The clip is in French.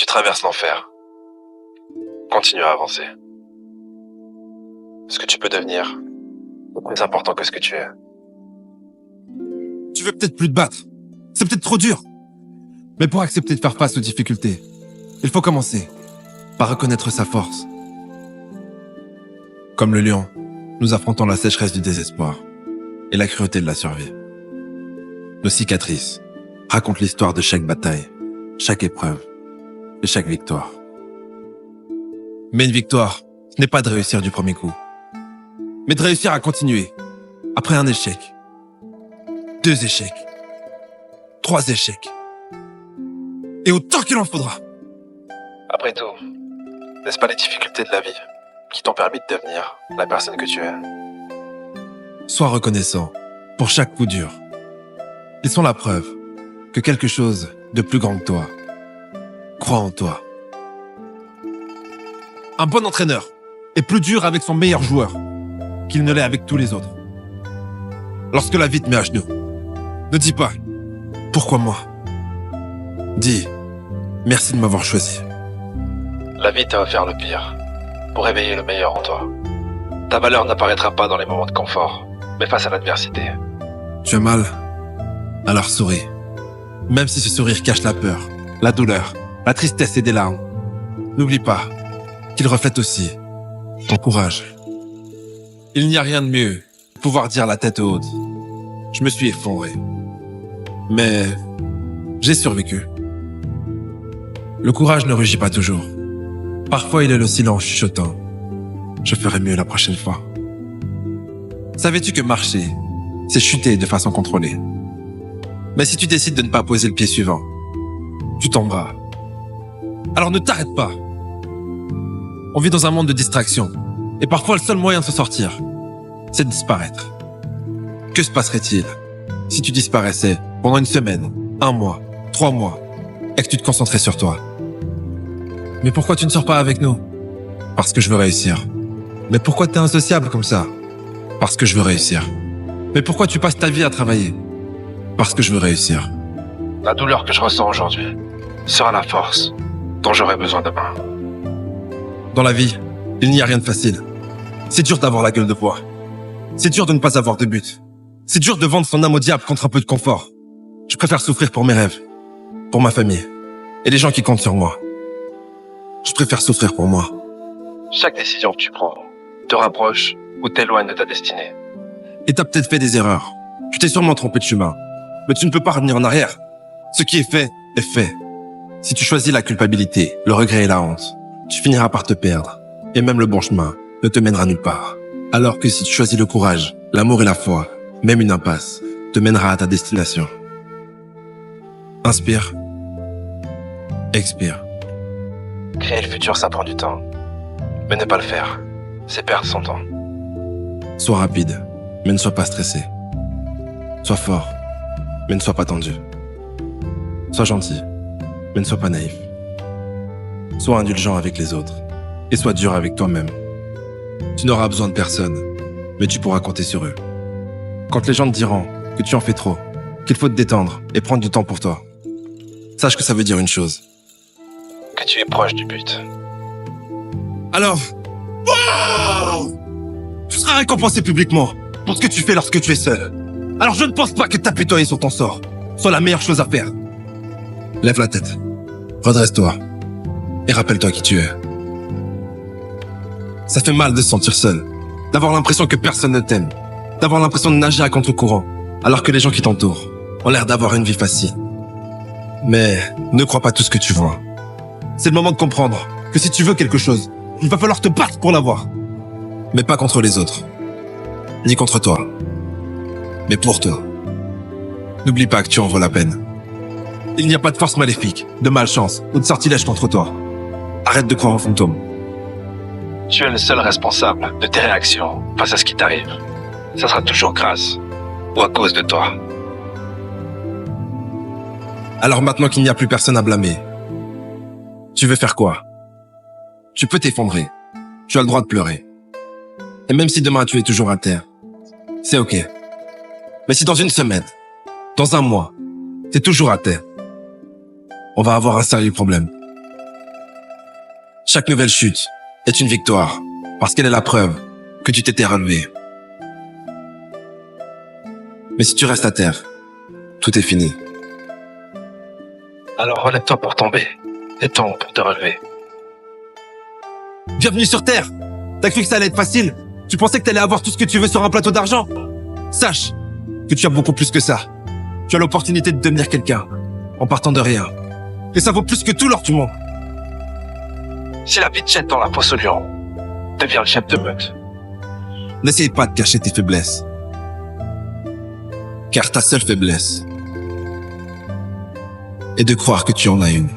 traverses l'enfer, continue à avancer. Ce que tu peux devenir est plus important que ce que tu es. Tu veux peut-être plus te battre. C'est peut-être trop dur. Mais pour accepter de faire face aux difficultés, il faut commencer par reconnaître sa force. Comme le lion, nous affrontons la sécheresse du désespoir et la cruauté de la survie. Nos cicatrices racontent l'histoire de chaque bataille, chaque épreuve et chaque victoire. Mais une victoire, ce n'est pas de réussir du premier coup, mais de réussir à continuer après un échec, 2 échecs, 3 échecs, et autant qu'il en faudra. Après tout, n'est-ce pas les difficultés de la vie qui t'ont permis de devenir la personne que tu es? Sois reconnaissant pour chaque coup dur. Ils sont la preuve que quelque chose de plus grand que toi croit en toi. Un bon entraîneur est plus dur avec son meilleur joueur qu'il ne l'est avec tous les autres. Lorsque la vie te met à genoux, ne dis pas « Pourquoi moi ?» Dis « Merci de m'avoir choisi ». La vie t'a offert le pire pour réveiller le meilleur en toi. Ta valeur n'apparaîtra pas dans les moments de confort, mais face à l'adversité. Tu as mal? Alors souris. Même si ce sourire cache la peur, la douleur, la tristesse et des larmes. N'oublie pas qu'il reflète aussi ton courage. Il n'y a rien de mieux que pouvoir dire la tête haute. Je me suis effondré. Mais j'ai survécu. Le courage ne rugit pas toujours. Parfois, il est le silence chuchotant. Je ferai mieux la prochaine fois. Savais-tu que marcher, c'est chuter de façon contrôlée? Mais si tu décides de ne pas poser le pied suivant, tu tomberas. Alors ne t'arrête pas. On vit dans un monde de distraction. Et parfois, le seul moyen de se sortir, c'est de disparaître. Que se passerait-il si tu disparaissais pendant une semaine, 1 mois, 3 mois, et que tu te concentrais sur toi? Mais pourquoi tu ne sors pas avec nous? Parce que je veux réussir. Mais pourquoi t'es insociable comme ça? Parce que je veux réussir. Mais pourquoi tu passes ta vie à travailler? Parce que je veux réussir. La douleur que je ressens aujourd'hui sera la force dont j'aurai besoin demain. Dans la vie, il n'y a rien de facile. C'est dur d'avoir la gueule de bois. C'est dur de ne pas avoir de but. C'est dur de vendre son âme au diable contre un peu de confort. Je préfère souffrir pour mes rêves, pour ma famille et les gens qui comptent sur moi. Je préfère souffrir pour moi. Chaque décision que tu prends te rapproche ou t'éloigne de ta destinée. Et t'as peut-être fait des erreurs. Tu t'es sûrement trompé de chemin. Mais tu ne peux pas revenir en arrière. Ce qui est fait, est fait. Si tu choisis la culpabilité, le regret et la honte, tu finiras par te perdre. Et même le bon chemin ne te mènera nulle part. Alors que si tu choisis le courage, l'amour et la foi, même une impasse, te mènera à ta destination. Inspire. Expire. Créer le futur, ça prend du temps. Mais ne pas le faire, c'est perdre son temps. Sois rapide, mais ne sois pas stressé. Sois fort, mais ne sois pas tendu. Sois gentil, mais ne sois pas naïf. Sois indulgent avec les autres et sois dur avec toi-même. Tu n'auras besoin de personne, mais tu pourras compter sur eux. Quand les gens te diront que tu en fais trop, qu'il faut te détendre et prendre du temps pour toi, sache que ça veut dire une chose. Que tu es proche du but. Alors, tu seras récompensé publiquement pour ce que tu fais lorsque tu es seul. Alors je ne pense pas que t'apitoyer sur ton sort soit la meilleure chose à faire. Lève la tête, redresse-toi et rappelle-toi qui tu es. Ça fait mal de se sentir seul, d'avoir l'impression que personne ne t'aime, d'avoir l'impression de nager à contre-courant, alors que les gens qui t'entourent ont l'air d'avoir une vie facile. Mais ne crois pas tout ce que tu vois. C'est le moment de comprendre que si tu veux quelque chose, il va falloir te battre pour l'avoir. Mais pas contre les autres, ni contre toi, mais pour toi. N'oublie pas que tu en vaux la peine. Il n'y a pas de force maléfique, de malchance ou de sortilège contre toi. Arrête de croire aux fantômes. Tu es le seul responsable de tes réactions face à ce qui t'arrive. Ça sera toujours grâce ou à cause de toi. Alors maintenant qu'il n'y a plus personne à blâmer, tu veux faire quoi? Tu peux t'effondrer. Tu as le droit de pleurer. Et même si demain tu es toujours à terre, c'est ok. Mais si dans une semaine, dans un mois, t'es toujours à terre, on va avoir un sérieux problème. Chaque nouvelle chute est une victoire, parce qu'elle est la preuve que tu t'étais relevé. Mais si tu restes à terre, tout est fini. Alors relève-toi pour tomber, et tombe pour te relever. Bienvenue sur Terre. T'as cru que ça allait être facile? Tu pensais que t'allais avoir tout ce que tu veux sur un plateau d'argent? Sache que tu as beaucoup plus que ça. Tu as l'opportunité de devenir quelqu'un, en partant de rien. Et ça vaut plus que tout l'or du monde. Si la vie te jette dans la fosse au lion, deviens le chef de meute. N'essaye pas de cacher tes faiblesses. Car ta seule faiblesse est de croire que tu en as une.